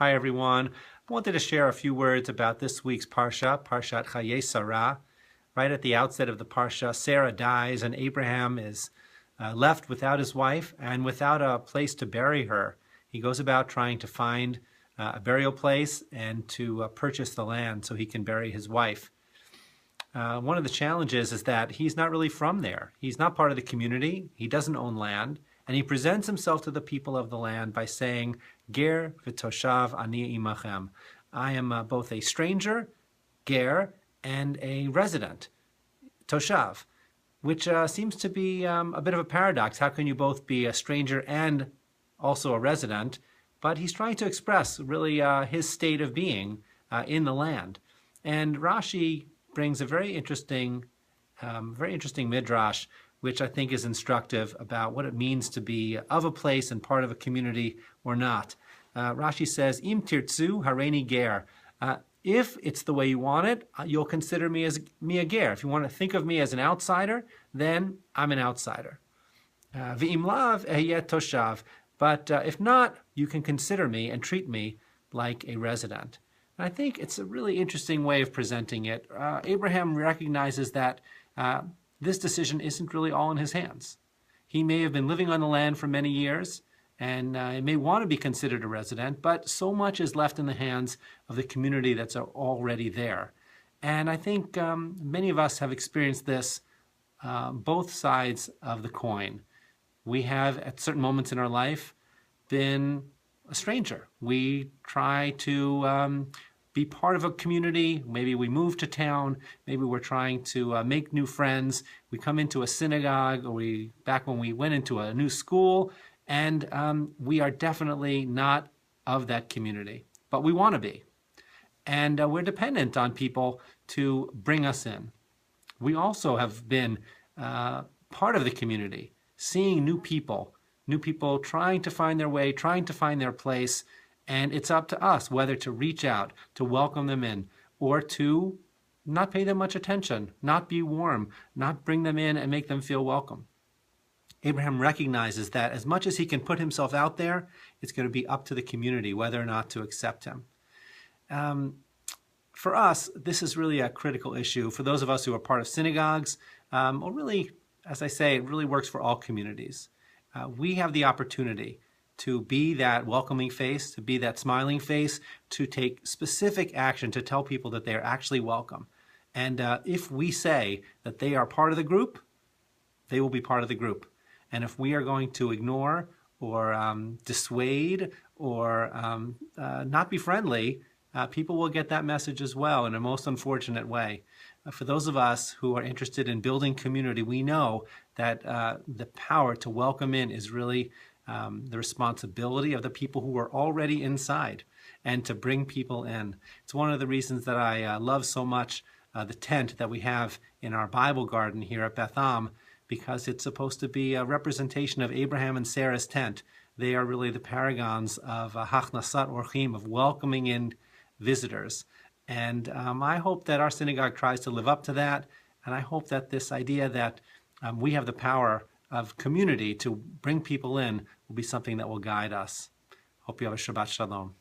Hi everyone. I wanted to share a few words about this week's parasha, Parashat Hayei Sara. Right at the outset of the parasha, Sara dies and Abraham is left without his wife and without a place to bury her. He goes about trying to find a burial place and to purchase the land so he can bury his wife. One of the challenges is that he's not really from there. He's not part of the community. He doesn't own land. And he presents himself to the people of the land by saying, Ger v'toshav ani imachem. I am both a stranger, ger, and a resident, toshav, which seems to be a bit of a paradox. How can you both be a stranger and also a resident? But he's trying to express really his state of being in the land. And Rashi brings a very interesting midrash, which I think is instructive about what it means to be of a place and part of a community or not. Rashi says, Im tirtzu hareini ger. If it's the way you want it, you'll consider me a ger. If you want to think of me as an outsider, then I'm an outsider. V'im lav ehyeh toshav. But if not, you can consider me and treat me like a resident. And I think it's a really interesting way of presenting it. Abraham recognizes that this decision isn't really all in his hands. He may have been living on the land for many years and he may want to be considered a resident, but so much is left in the hands of the community that's already there. And I think many of us have experienced this, both sides of the coin. We have, at certain moments in our life, been a stranger. We try to be part of a community. Maybe we move to town. Maybe we're trying to make new friends. We come into a synagogue, or back when we went into a new school, and we are definitely not of that community, but we want to be. And we're dependent on people to bring us in. We also have been part of the community, seeing new people trying to find their way, trying to find their place. And it's up to us whether to reach out, to welcome them in, or to not pay them much attention, not be warm, not bring them in and make them feel welcome. Abraham recognizes that as much as he can put himself out there, it's going to be up to the community whether or not to accept him. For us, this is really a critical issue. For those of us who are part of synagogues, or really, as I say, it really works for all communities. We have the opportunity to be that welcoming face, to be that smiling face, to take specific action to tell people that they are actually welcome. And if we say that they are part of the group, they will be part of the group. And if we are going to ignore or dissuade or not be friendly, people will get that message as well in a most unfortunate way. For those of us who are interested in building community, we know that the power to welcome in is really the responsibility of the people who are already inside, and to bring people in. It's one of the reasons that I love so much the tent that we have in our Bible garden here at Beth, because it's supposed to be a representation of Abraham and Sarah's tent. They are really the paragons of Hachnasat Orchim, of welcoming in visitors. And I hope that our synagogue tries to live up to that. And I hope that this idea that we have the power of community to bring people in will be something that will guide us. Hope you have a Shabbat Shalom.